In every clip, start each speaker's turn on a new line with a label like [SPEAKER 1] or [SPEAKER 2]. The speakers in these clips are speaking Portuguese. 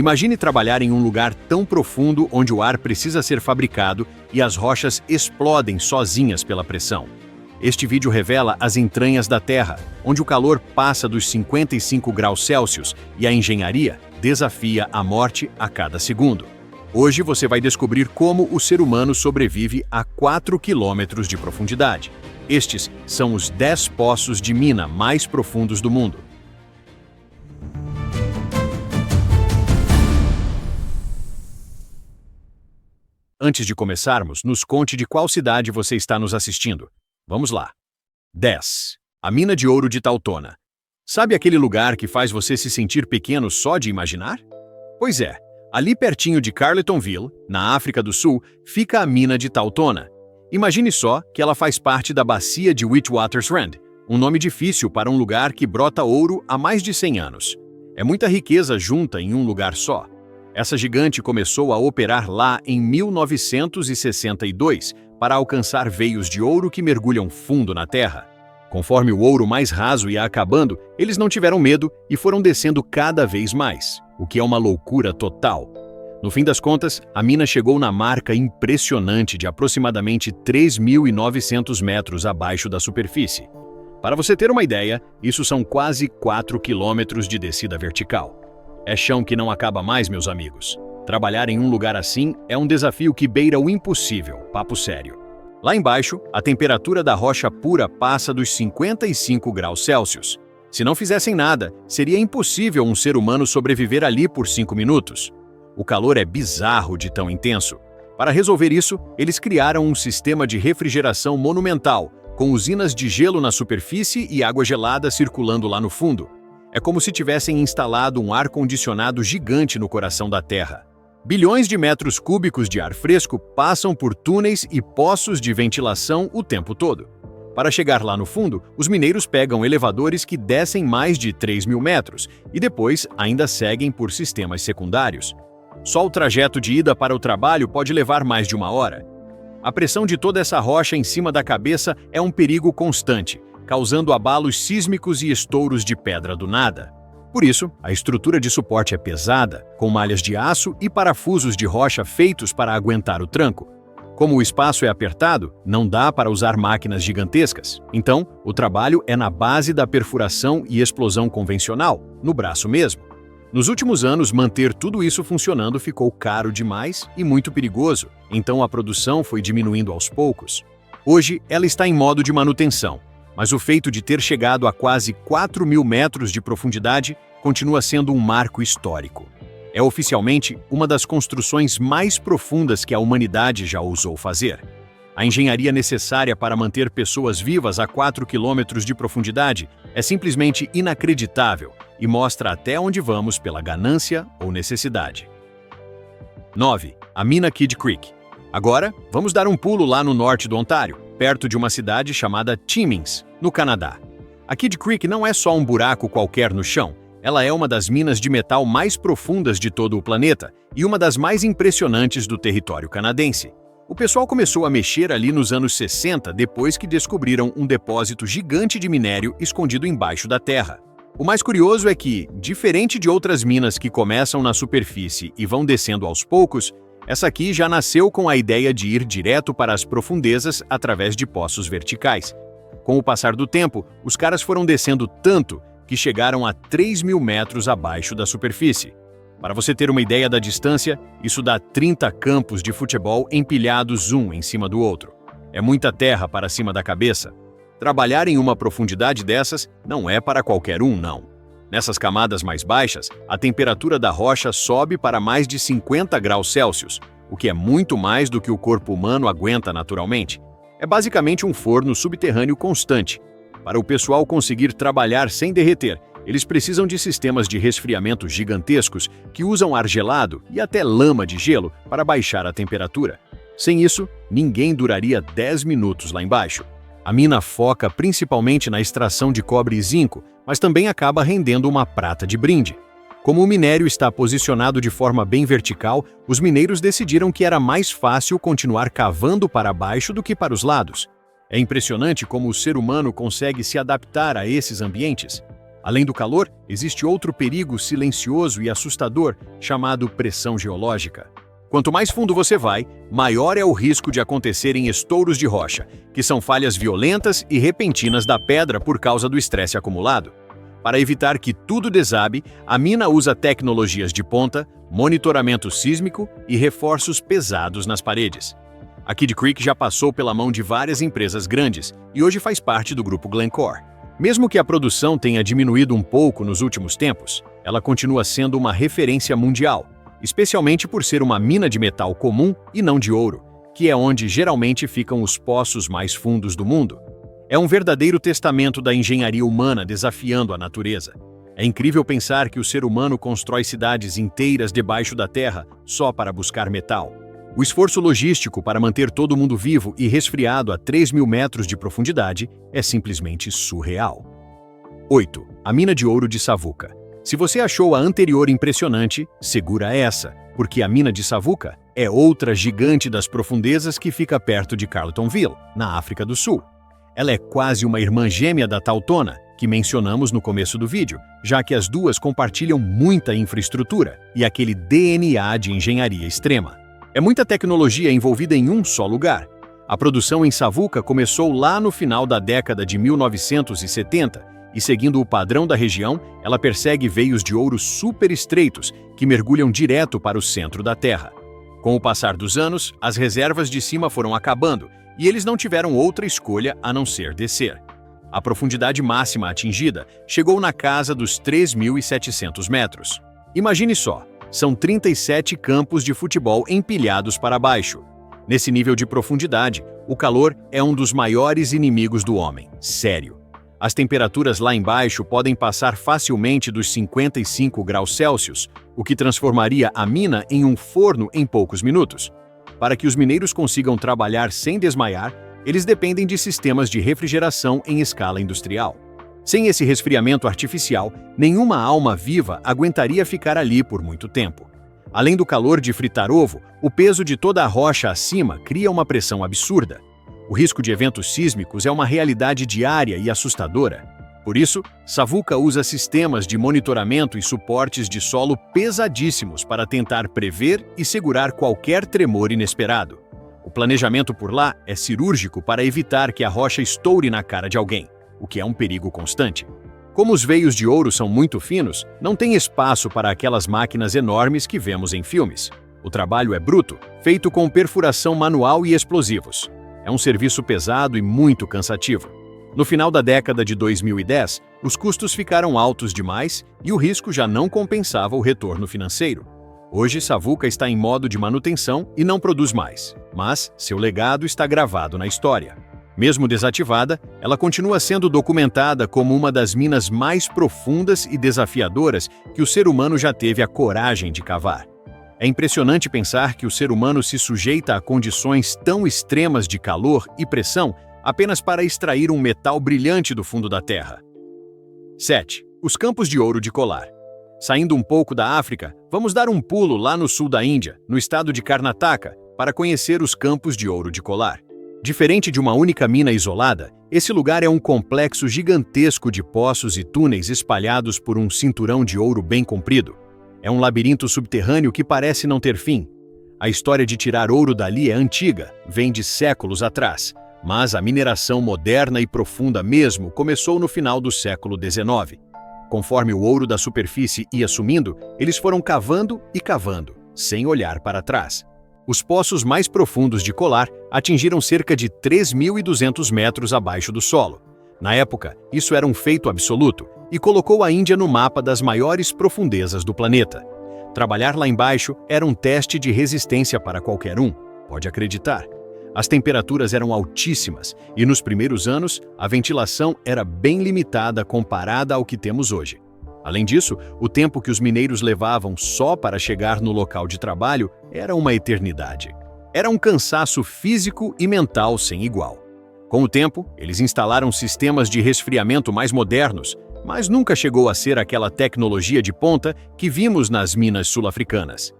[SPEAKER 1] Imagine trabalhar em um lugar tão profundo onde o ar precisa ser fabricado e as rochas explodem sozinhas pela pressão. Este vídeo revela as entranhas da Terra, onde o calor passa dos 55 graus Celsius e a engenharia desafia a morte a cada segundo. Hoje você vai descobrir como o ser humano sobrevive a 4 quilômetros de profundidade. Estes são os 10 poços de mina mais profundos do mundo. Antes de começarmos, nos conte de qual cidade você está nos assistindo. Vamos lá. 10. A mina de ouro de Tautona. Sabe aquele lugar que faz você se sentir pequeno só de imaginar? Pois é, ali pertinho de Carletonville, na África do Sul, fica a mina de Tautona. Imagine só que ela faz parte da bacia de Witwatersrand, um nome difícil para um lugar que brota ouro há mais de 100 anos. É muita riqueza junta em um lugar só. Essa gigante começou a operar lá em 1962 para alcançar veios de ouro que mergulham fundo na terra. Conforme o ouro mais raso ia acabando, eles não tiveram medo e foram descendo cada vez mais, o que é uma loucura total. No fim das contas, a mina chegou na marca impressionante de aproximadamente 3.900 metros abaixo da superfície. Para você ter uma ideia, isso são quase 4 quilômetros de descida vertical. É chão que não acaba mais, meus amigos. Trabalhar em um lugar assim é um desafio que beira o impossível, papo sério. Lá embaixo, a temperatura da rocha pura passa dos 55 graus Celsius. Se não fizessem nada, seria impossível um ser humano sobreviver ali por 5 minutos. O calor é bizarro de tão intenso. Para resolver isso, eles criaram um sistema de refrigeração monumental, com usinas de gelo na superfície e água gelada circulando lá no fundo. É como se tivessem instalado um ar-condicionado gigante no coração da Terra. Bilhões de metros cúbicos de ar fresco passam por túneis e poços de ventilação o tempo todo. Para chegar lá no fundo, os mineiros pegam elevadores que descem mais de 3.000 metros e depois ainda seguem por sistemas secundários. Só o trajeto de ida para o trabalho pode levar mais de 1 hora. A pressão de toda essa rocha em cima da cabeça é um perigo constante, causando abalos sísmicos e estouros de pedra do nada. Por isso, a estrutura de suporte é pesada, com malhas de aço e parafusos de rocha feitos para aguentar o tranco. Como o espaço é apertado, não dá para usar máquinas gigantescas. Então, o trabalho é na base da perfuração e explosão convencional, no braço mesmo. Nos últimos anos, manter tudo isso funcionando ficou caro demais e muito perigoso, então a produção foi diminuindo aos poucos. Hoje, ela está em modo de manutenção. Mas o feito de ter chegado a quase 4.000 metros de profundidade continua sendo um marco histórico. É oficialmente uma das construções mais profundas que a humanidade já ousou fazer. A engenharia necessária para manter pessoas vivas a 4 quilômetros de profundidade é simplesmente inacreditável e mostra até onde vamos pela ganância ou necessidade. 9. A mina Kidd Creek. Agora, vamos dar um pulo lá no norte do Ontário, perto de uma cidade chamada Timmins, no Canadá. A Kidd Creek não é só um buraco qualquer no chão, ela é uma das minas de metal mais profundas de todo o planeta e uma das mais impressionantes do território canadense. O pessoal começou a mexer ali nos anos 60 depois que descobriram um depósito gigante de minério escondido embaixo da terra. O mais curioso é que, diferente de outras minas que começam na superfície e vão descendo aos poucos, essa aqui já nasceu com a ideia de ir direto para as profundezas através de poços verticais. Com o passar do tempo, os caras foram descendo tanto que chegaram a 3.000 metros abaixo da superfície. Para você ter uma ideia da distância, isso dá 30 campos de futebol empilhados um em cima do outro. É muita terra para cima da cabeça. Trabalhar em uma profundidade dessas não é para qualquer um, não. Nessas camadas mais baixas, a temperatura da rocha sobe para mais de 50 graus Celsius, o que é muito mais do que o corpo humano aguenta naturalmente. É basicamente um forno subterrâneo constante. Para o pessoal conseguir trabalhar sem derreter, eles precisam de sistemas de resfriamento gigantescos que usam ar gelado e até lama de gelo para baixar a temperatura. Sem isso, ninguém duraria 10 minutos lá embaixo. A mina foca principalmente na extração de cobre e zinco, mas também acaba rendendo uma prata de brinde. Como o minério está posicionado de forma bem vertical, os mineiros decidiram que era mais fácil continuar cavando para baixo do que para os lados. É impressionante como o ser humano consegue se adaptar a esses ambientes. Além do calor, existe outro perigo silencioso e assustador chamado pressão geológica. Quanto mais fundo você vai, maior é o risco de acontecerem estouros de rocha, que são falhas violentas e repentinas da pedra por causa do estresse acumulado. Para evitar que tudo desabe, a mina usa tecnologias de ponta, monitoramento sísmico e reforços pesados nas paredes. A Kidd Creek já passou pela mão de várias empresas grandes e hoje faz parte do grupo Glencore. Mesmo que a produção tenha diminuído um pouco nos últimos tempos, ela continua sendo uma referência mundial, especialmente por ser uma mina de metal comum e não de ouro, que é onde geralmente ficam os poços mais fundos do mundo. É um verdadeiro testamento da engenharia humana desafiando a natureza. É incrível pensar que o ser humano constrói cidades inteiras debaixo da terra só para buscar metal. O esforço logístico para manter todo mundo vivo e resfriado a 3.000 metros de profundidade é simplesmente surreal. 8. A mina de ouro de Savuka. Se você achou a anterior impressionante, segura essa, porque a mina de Savuka é outra gigante das profundezas que fica perto de Carletonville, na África do Sul. Ela é quase uma irmã gêmea da Tautona, que mencionamos no começo do vídeo, já que as duas compartilham muita infraestrutura e aquele DNA de engenharia extrema. É muita tecnologia envolvida em um só lugar. A produção em Savuka começou lá no final da década de 1970 e, seguindo o padrão da região, ela persegue veios de ouro super estreitos que mergulham direto para o centro da Terra. Com o passar dos anos, as reservas de cima foram acabando e eles não tiveram outra escolha a não ser descer. A profundidade máxima atingida chegou na casa dos 3.700 metros. Imagine só, são 37 campos de futebol empilhados para baixo. Nesse nível de profundidade, o calor é um dos maiores inimigos do homem, sério. As temperaturas lá embaixo podem passar facilmente dos 55 graus Celsius, o que transformaria a mina em um forno em poucos minutos. Para que os mineiros consigam trabalhar sem desmaiar, eles dependem de sistemas de refrigeração em escala industrial. Sem esse resfriamento artificial, nenhuma alma viva aguentaria ficar ali por muito tempo. Além do calor de fritar ovo, o peso de toda a rocha acima cria uma pressão absurda. O risco de eventos sísmicos é uma realidade diária e assustadora. Por isso, Savuka usa sistemas de monitoramento e suportes de solo pesadíssimos para tentar prever e segurar qualquer tremor inesperado. O planejamento por lá é cirúrgico para evitar que a rocha estoure na cara de alguém, o que é um perigo constante. Como os veios de ouro são muito finos, não tem espaço para aquelas máquinas enormes que vemos em filmes. O trabalho é bruto, feito com perfuração manual e explosivos. É um serviço pesado e muito cansativo. No final da década de 2010, os custos ficaram altos demais e o risco já não compensava o retorno financeiro. Hoje, Savuka está em modo de manutenção e não produz mais, mas seu legado está gravado na história. Mesmo desativada, ela continua sendo documentada como uma das minas mais profundas e desafiadoras que o ser humano já teve a coragem de cavar. É impressionante pensar que o ser humano se sujeita a condições tão extremas de calor e pressão apenas para extrair um metal brilhante do fundo da Terra. 7. Os campos de ouro de Kolar. Saindo um pouco da África, vamos dar um pulo lá no sul da Índia, no estado de Karnataka, para conhecer os campos de ouro de Kolar. Diferente de uma única mina isolada, esse lugar é um complexo gigantesco de poços e túneis espalhados por um cinturão de ouro bem comprido. É um labirinto subterrâneo que parece não ter fim. A história de tirar ouro dali é antiga, vem de séculos atrás, mas a mineração moderna e profunda mesmo começou no final do século XIX. Conforme o ouro da superfície ia sumindo, eles foram cavando e cavando, sem olhar para trás. Os poços mais profundos de Kolar atingiram cerca de 3.200 metros abaixo do solo. Na época, isso era um feito absoluto e colocou a Índia no mapa das maiores profundezas do planeta. Trabalhar lá embaixo era um teste de resistência para qualquer um, pode acreditar. As temperaturas eram altíssimas e, nos primeiros anos, a ventilação era bem limitada comparada ao que temos hoje. Além disso, o tempo que os mineiros levavam só para chegar no local de trabalho era uma eternidade. Era um cansaço físico e mental sem igual. Com o tempo, eles instalaram sistemas de resfriamento mais modernos, mas nunca chegou a ser aquela tecnologia de ponta que vimos nas minas sul-africanas.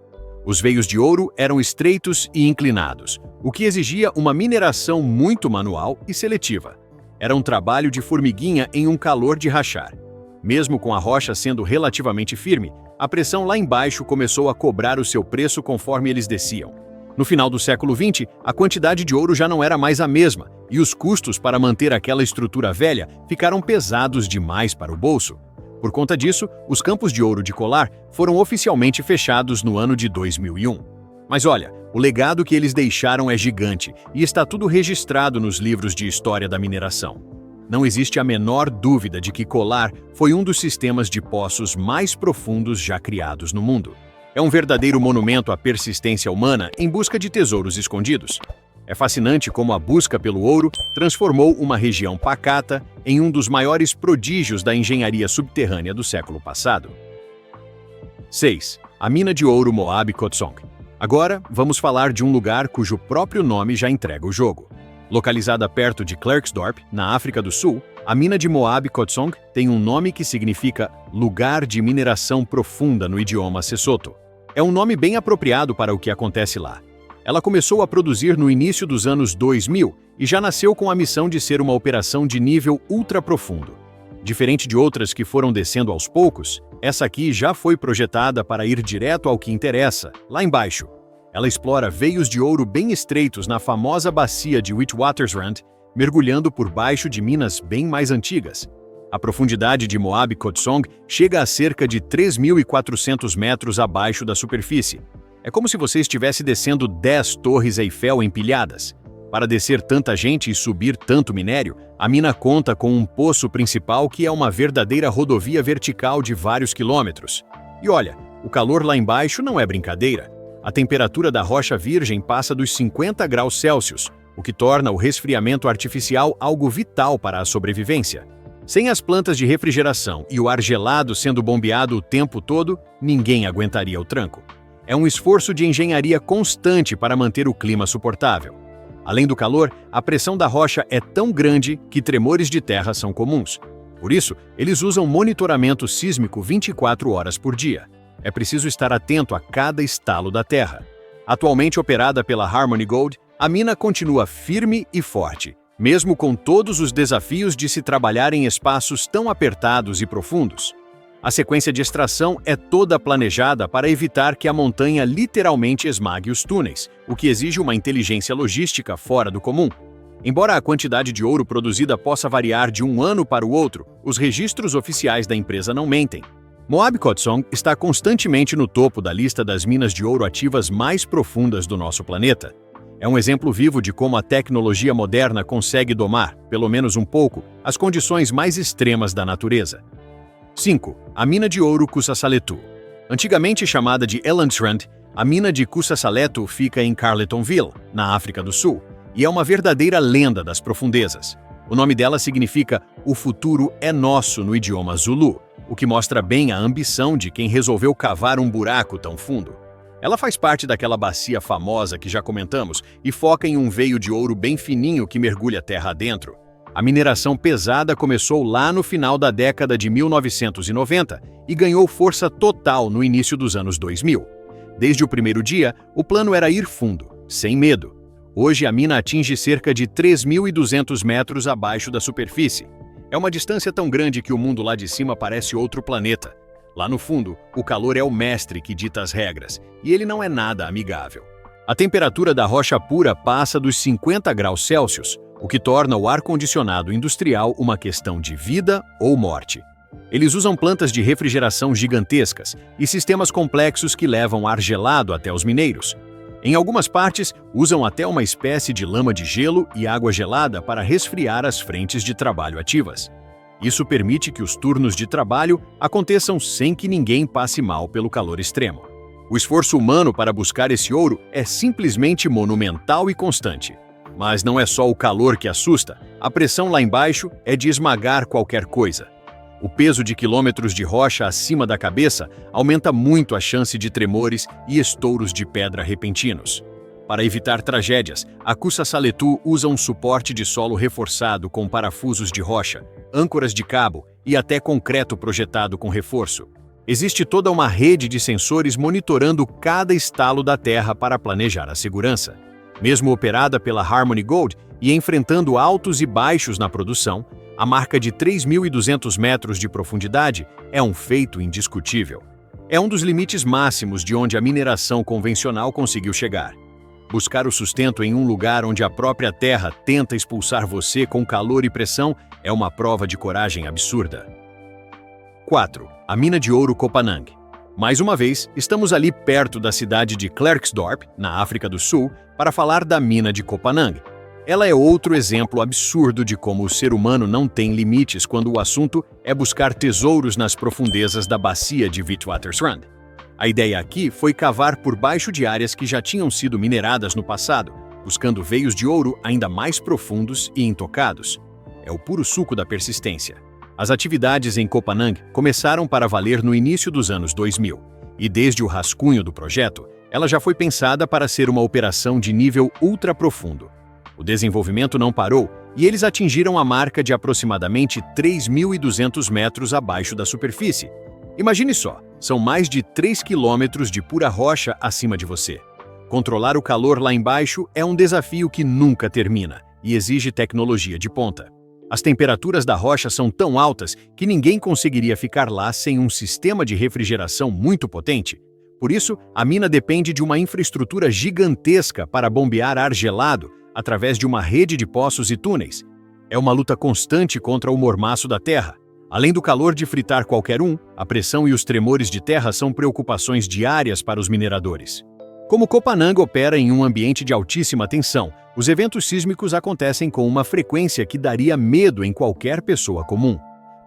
[SPEAKER 1] Os veios de ouro eram estreitos e inclinados, o que exigia uma mineração muito manual e seletiva. Era um trabalho de formiguinha em um calor de rachar. Mesmo com a rocha sendo relativamente firme, a pressão lá embaixo começou a cobrar o seu preço conforme eles desciam. No final do século XX, a quantidade de ouro já não era mais a mesma, e os custos para manter aquela estrutura velha ficaram pesados demais para o bolso. Por conta disso, os campos de ouro de Kolar foram oficialmente fechados no ano de 2001. Mas olha, o legado que eles deixaram é gigante e está tudo registrado nos livros de história da mineração. Não existe a menor dúvida de que Kolar foi um dos sistemas de poços mais profundos já criados no mundo. É um verdadeiro monumento à persistência humana em busca de tesouros escondidos. É fascinante como a busca pelo ouro transformou uma região pacata em um dos maiores prodígios da engenharia subterrânea do século passado. 6. A mina de ouro Moab Khotsong. Agora, vamos falar de um lugar cujo próprio nome já entrega o jogo. Localizada perto de Klerksdorp, na África do Sul, a mina de Moab Khotsong tem um nome que significa lugar de mineração profunda no idioma Sesotho. É um nome bem apropriado para o que acontece lá. Ela começou a produzir no início dos anos 2000 e já nasceu com a missão de ser uma operação de nível ultra profundo. Diferente de outras que foram descendo aos poucos, essa aqui já foi projetada para ir direto ao que interessa, lá embaixo. Ela explora veios de ouro bem estreitos na famosa bacia de Witwatersrand, mergulhando por baixo de minas bem mais antigas. A profundidade de Moab Khotsong chega a cerca de 3.400 metros abaixo da superfície. É como se você estivesse descendo 10 torres Eiffel empilhadas. Para descer tanta gente e subir tanto minério, a mina conta com um poço principal que é uma verdadeira rodovia vertical de vários quilômetros. E olha, o calor lá embaixo não é brincadeira. A temperatura da rocha virgem passa dos 50 graus Celsius, o que torna o resfriamento artificial algo vital para a sobrevivência. Sem as plantas de refrigeração e o ar gelado sendo bombeado o tempo todo, ninguém aguentaria o tranco. É um esforço de engenharia constante para manter o clima suportável. Além do calor, a pressão da rocha é tão grande que tremores de terra são comuns. Por isso, eles usam monitoramento sísmico 24 horas por dia. É preciso estar atento a cada estalo da terra. Atualmente operada pela Harmony Gold, a mina continua firme e forte, mesmo com todos os desafios de se trabalhar em espaços tão apertados e profundos. A sequência de extração é toda planejada para evitar que a montanha literalmente esmague os túneis, o que exige uma inteligência logística fora do comum. Embora a quantidade de ouro produzida possa variar de um ano para o outro, os registros oficiais da empresa não mentem. Moab Khotsong está constantemente no topo da lista das minas de ouro ativas mais profundas do nosso planeta. É um exemplo vivo de como a tecnologia moderna consegue domar, pelo menos um pouco, as condições mais extremas da natureza. 5. A mina de ouro Kusasalethu. Antigamente chamada de Elandsrand, a mina de Kusasalethu fica em Carletonville, na África do Sul, e é uma verdadeira lenda das profundezas. O nome dela significa "o futuro é nosso" no idioma Zulu, o que mostra bem a ambição de quem resolveu cavar um buraco tão fundo. Ela faz parte daquela bacia famosa que já comentamos e foca em um veio de ouro bem fininho que mergulha terra adentro. A mineração pesada começou lá no final da década de 1990 e ganhou força total no início dos anos 2000. Desde o primeiro dia, o plano era ir fundo, sem medo. Hoje a mina atinge cerca de 3.200 metros abaixo da superfície. É uma distância tão grande que o mundo lá de cima parece outro planeta. Lá no fundo, o calor é o mestre que dita as regras, e ele não é nada amigável. A temperatura da rocha pura passa dos 50 graus Celsius, o que torna o ar-condicionado industrial uma questão de vida ou morte. Eles usam plantas de refrigeração gigantescas e sistemas complexos que levam ar gelado até os mineiros. Em algumas partes, usam até uma espécie de lama de gelo e água gelada para resfriar as frentes de trabalho ativas. Isso permite que os turnos de trabalho aconteçam sem que ninguém passe mal pelo calor extremo. O esforço humano para buscar esse ouro é simplesmente monumental e constante. Mas não é só o calor que assusta, a pressão lá embaixo é de esmagar qualquer coisa. O peso de quilômetros de rocha acima da cabeça aumenta muito a chance de tremores e estouros de pedra repentinos. Para evitar tragédias, a Kusasalethu usa um suporte de solo reforçado com parafusos de rocha, âncoras de cabo e até concreto projetado com reforço. Existe toda uma rede de sensores monitorando cada estalo da terra para planejar a segurança. Mesmo operada pela Harmony Gold e enfrentando altos e baixos na produção, A marca de 3.200 metros de profundidade é um feito indiscutível. É um dos limites máximos de onde a mineração convencional conseguiu chegar. Buscar o sustento em um lugar onde a própria terra tenta expulsar você com calor e pressão é uma prova de coragem absurda. 4. A mina de ouro Kopanang. Mais uma vez, estamos ali perto da cidade de Klerksdorp, na África do Sul, para falar da mina de Kopanang. Ela é outro exemplo absurdo de como o ser humano não tem limites quando o assunto é buscar tesouros nas profundezas da bacia de Witwatersrand. A ideia aqui foi cavar por baixo de áreas que já tinham sido mineradas no passado, buscando veios de ouro ainda mais profundos e intocados. É o puro suco da persistência. As atividades em Kopanang começaram para valer no início dos anos 2000, e desde o rascunho do projeto, ela já foi pensada para ser uma operação de nível ultra profundo. O desenvolvimento não parou e eles atingiram a marca de aproximadamente 3.200 metros abaixo da superfície. Imagine só, são mais de 3 quilômetros de pura rocha acima de você. Controlar o calor lá embaixo é um desafio que nunca termina e exige tecnologia de ponta. As temperaturas da rocha são tão altas que ninguém conseguiria ficar lá sem um sistema de refrigeração muito potente. Por isso, a mina depende de uma infraestrutura gigantesca para bombear ar gelado através de uma rede de poços e túneis. É uma luta constante contra o mormaço da terra. Além do calor de fritar qualquer um, a pressão e os tremores de terra são preocupações diárias para os mineradores. Como Kopanang opera em um ambiente de altíssima tensão, os eventos sísmicos acontecem com uma frequência que daria medo em qualquer pessoa comum.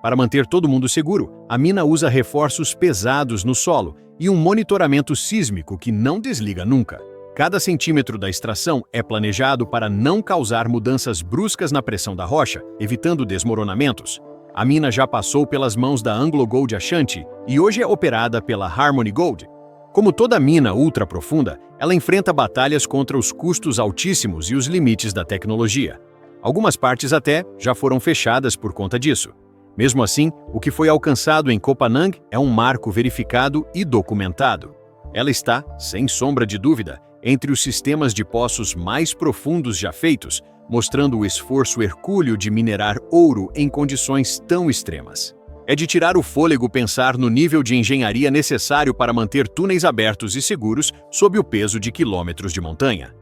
[SPEAKER 1] Para manter todo mundo seguro, a mina usa reforços pesados no solo e um monitoramento sísmico que não desliga nunca. Cada centímetro da extração é planejado para não causar mudanças bruscas na pressão da rocha, evitando desmoronamentos. A mina já passou pelas mãos da Anglo Gold Ashanti e hoje é operada pela Harmony Gold. Como toda mina ultra profunda, ela enfrenta batalhas contra os custos altíssimos e os limites da tecnologia. Algumas partes até já foram fechadas por conta disso. Mesmo assim, o que foi alcançado em Kopanang é um marco verificado e documentado. Ela está, sem sombra de dúvida, entre os sistemas de poços mais profundos já feitos, mostrando o esforço hercúleo de minerar ouro em condições tão extremas. É de tirar o fôlego pensar no nível de engenharia necessário para manter túneis abertos e seguros sob o peso de quilômetros de montanha.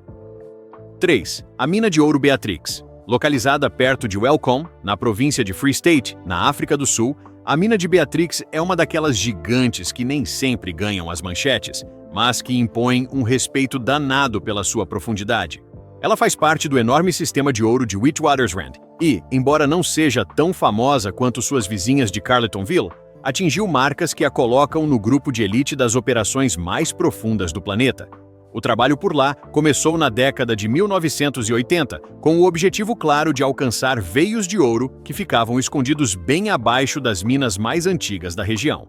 [SPEAKER 1] 3. A mina de ouro Beatrix. Localizada perto de Welkom, na província de Free State, na África do Sul, a mina de Beatrix é uma daquelas gigantes que nem sempre ganham as manchetes, mas que impõem um respeito danado pela sua profundidade. Ela faz parte do enorme sistema de ouro de Witwatersrand e, embora não seja tão famosa quanto suas vizinhas de Carletonville, atingiu marcas que a colocam no grupo de elite das operações mais profundas do planeta. O trabalho por lá começou na década de 1980, com o objetivo claro de alcançar veios de ouro que ficavam escondidos bem abaixo das minas mais antigas da região.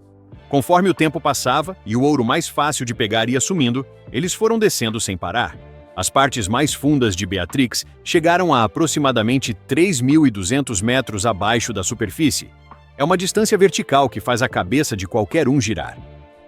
[SPEAKER 1] Conforme o tempo passava e o ouro mais fácil de pegar ia sumindo, eles foram descendo sem parar. As partes mais fundas de Beatrix chegaram a aproximadamente 3.200 metros abaixo da superfície. É uma distância vertical que faz a cabeça de qualquer um girar.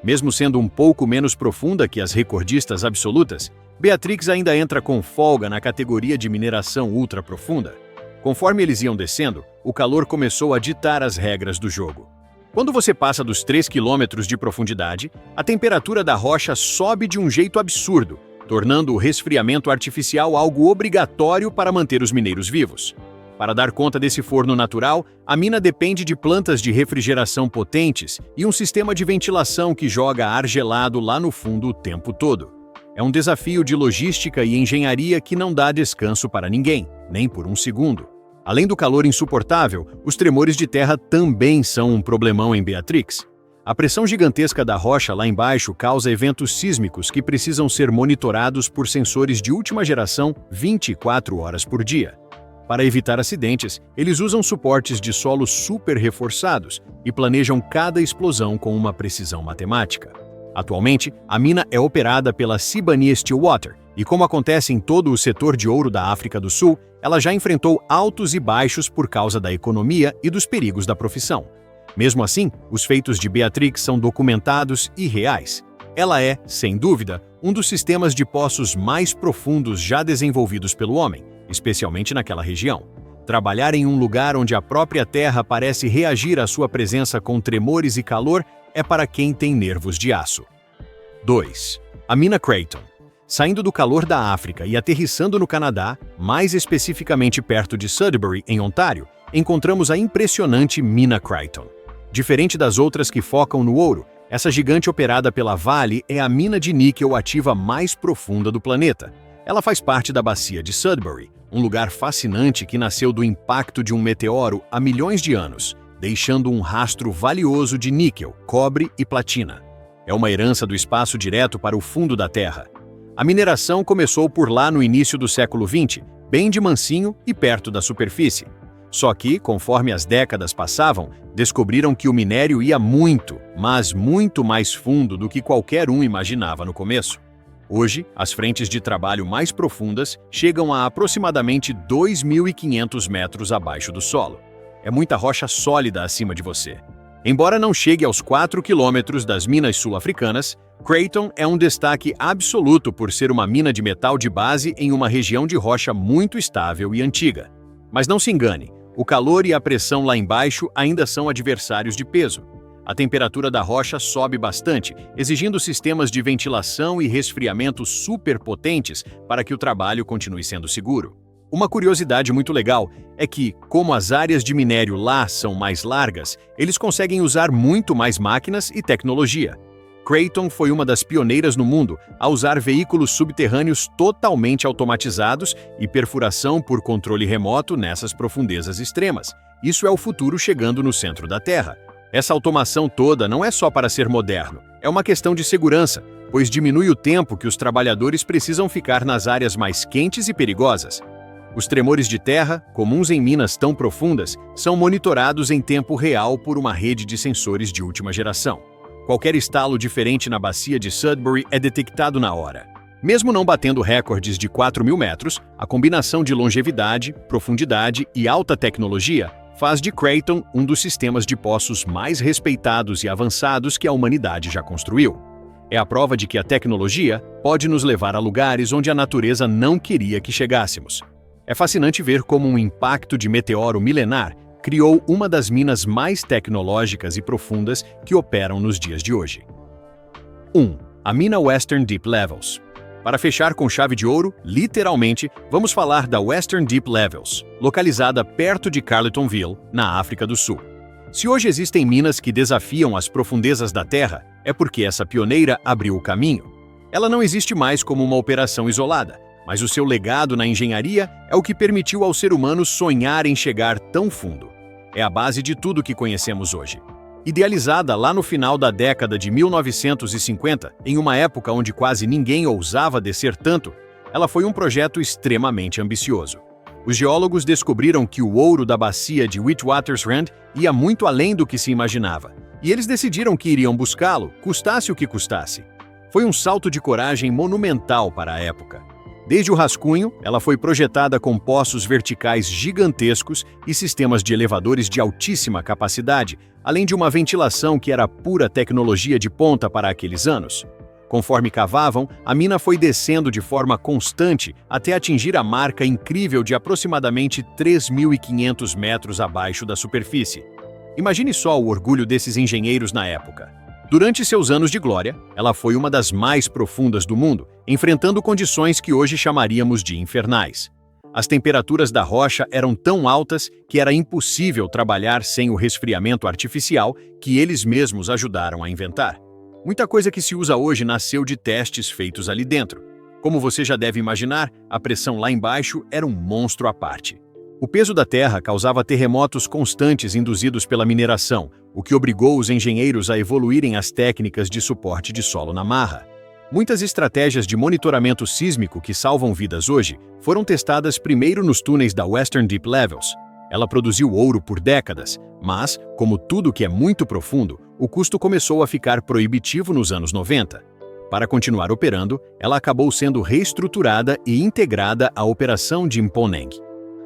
[SPEAKER 1] Mesmo sendo um pouco menos profunda que as recordistas absolutas, Beatrix ainda entra com folga na categoria de mineração ultra profunda. Conforme eles iam descendo, o calor começou a ditar as regras do jogo. Quando você passa dos 3 quilômetros de profundidade, a temperatura da rocha sobe de um jeito absurdo, tornando o resfriamento artificial algo obrigatório para manter os mineiros vivos. Para dar conta desse forno natural, a mina depende de plantas de refrigeração potentes e um sistema de ventilação que joga ar gelado lá no fundo o tempo todo. É um desafio de logística e engenharia que não dá descanso para ninguém, nem por um segundo. Além do calor insuportável, os tremores de terra também são um problemão em Beatrix. A pressão gigantesca da rocha lá embaixo causa eventos sísmicos que precisam ser monitorados por sensores de última geração 24 horas por dia. Para evitar acidentes, eles usam suportes de solo super reforçados e planejam cada explosão com uma precisão matemática. Atualmente, a mina é operada pela Sibanye-Stillwater e, como acontece em todo o setor de ouro da África do Sul, ela já enfrentou altos e baixos por causa da economia e dos perigos da profissão. Mesmo assim, os feitos de Beatrix são documentados e reais. Ela é, sem dúvida, um dos sistemas de poços mais profundos já desenvolvidos pelo homem, especialmente naquela região. Trabalhar em um lugar onde a própria terra parece reagir à sua presença com tremores e calor é para quem tem nervos de aço. 2. A mina Creighton. Saindo do calor da África e aterrissando no Canadá, mais especificamente perto de Sudbury, em Ontário, encontramos a impressionante mina Creighton. Diferente das outras que focam no ouro, essa gigante operada pela Vale é a mina de níquel ativa mais profunda do planeta. Ela faz parte da bacia de Sudbury, um lugar fascinante que nasceu do impacto de um meteoro há milhões de anos, deixando um rastro valioso de níquel, cobre e platina. É uma herança do espaço direto para o fundo da Terra. A mineração começou por lá no início do século XX, bem de mansinho e perto da superfície. Só que, conforme as décadas passavam, descobriram que o minério ia muito, mas muito mais fundo do que qualquer um imaginava no começo. Hoje, as frentes de trabalho mais profundas chegam a aproximadamente 2.500 metros abaixo do solo. É muita rocha sólida acima de você. Embora não chegue aos 4 quilômetros das minas sul-africanas, Creighton é um destaque absoluto por ser uma mina de metal de base em uma região de rocha muito estável e antiga. Mas não se engane, o calor e a pressão lá embaixo ainda são adversários de peso. A temperatura da rocha sobe bastante, exigindo sistemas de ventilação e resfriamento super potentes para que o trabalho continue sendo seguro. Uma curiosidade muito legal é que, como as áreas de minério lá são mais largas, eles conseguem usar muito mais máquinas e tecnologia. Creighton foi uma das pioneiras no mundo a usar veículos subterrâneos totalmente automatizados e perfuração por controle remoto nessas profundezas extremas. Isso é o futuro chegando no centro da Terra. Essa automação toda não é só para ser moderno, é uma questão de segurança, pois diminui o tempo que os trabalhadores precisam ficar nas áreas mais quentes e perigosas. Os tremores de terra, comuns em minas tão profundas, são monitorados em tempo real por uma rede de sensores de última geração. Qualquer estalo diferente na bacia de Sudbury é detectado na hora. Mesmo não batendo recordes de 4.000 metros, a combinação de longevidade, profundidade e alta tecnologia faz de Creighton um dos sistemas de poços mais respeitados e avançados que a humanidade já construiu. É a prova de que a tecnologia pode nos levar a lugares onde a natureza não queria que chegássemos. É fascinante ver como um impacto de meteoro milenar criou uma das minas mais tecnológicas e profundas que operam nos dias de hoje. 1. A mina Western Deep Levels. Para fechar com chave de ouro, literalmente, vamos falar da Western Deep Levels, localizada perto de Carletonville, na África do Sul. Se hoje existem minas que desafiam as profundezas da Terra, é porque essa pioneira abriu o caminho. Ela não existe mais como uma operação isolada, mas o seu legado na engenharia é o que permitiu ao ser humano sonhar em chegar tão fundo. É a base de tudo que conhecemos hoje. Idealizada lá no final da década de 1950, em uma época onde quase ninguém ousava descer tanto, ela foi um projeto extremamente ambicioso. Os geólogos descobriram que o ouro da bacia de Witwatersrand ia muito além do que se imaginava, e eles decidiram que iriam buscá-lo, custasse o que custasse. Foi um salto de coragem monumental para a época. Desde o rascunho, ela foi projetada com poços verticais gigantescos e sistemas de elevadores de altíssima capacidade, além de uma ventilação que era pura tecnologia de ponta para aqueles anos. Conforme cavavam, a mina foi descendo de forma constante até atingir a marca incrível de aproximadamente 3.500 metros abaixo da superfície. Imagine só o orgulho desses engenheiros na época. Durante seus anos de glória, ela foi uma das mais profundas do mundo, enfrentando condições que hoje chamaríamos de infernais. As temperaturas da rocha eram tão altas que era impossível trabalhar sem o resfriamento artificial que eles mesmos ajudaram a inventar. Muita coisa que se usa hoje nasceu de testes feitos ali dentro. Como você já deve imaginar, a pressão lá embaixo era um monstro à parte. O peso da terra causava terremotos constantes induzidos pela mineração, o que obrigou os engenheiros a evoluírem as técnicas de suporte de solo na marra. Muitas estratégias de monitoramento sísmico que salvam vidas hoje foram testadas primeiro nos túneis da Western Deep Levels. Ela produziu ouro por décadas, mas, como tudo que é muito profundo, o custo começou a ficar proibitivo nos anos 90. Para continuar operando, ela acabou sendo reestruturada e integrada à operação de Mponeng.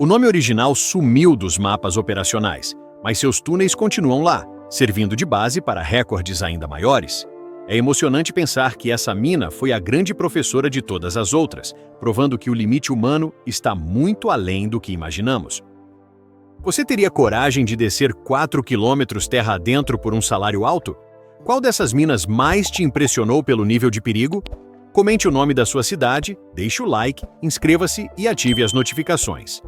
[SPEAKER 1] O nome original sumiu dos mapas operacionais, mas seus túneis continuam lá, servindo de base para recordes ainda maiores. É emocionante pensar que essa mina foi a grande professora de todas as outras, provando que o limite humano está muito além do que imaginamos. Você teria coragem de descer 4 quilômetros terra adentro por um salário alto? Qual dessas minas mais te impressionou pelo nível de perigo? Comente o nome da sua cidade, deixe o like, inscreva-se e ative as notificações.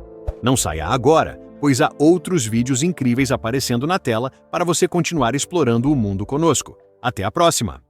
[SPEAKER 1] Não saia agora, pois há outros vídeos incríveis aparecendo na tela para você continuar explorando o mundo conosco. Até a próxima!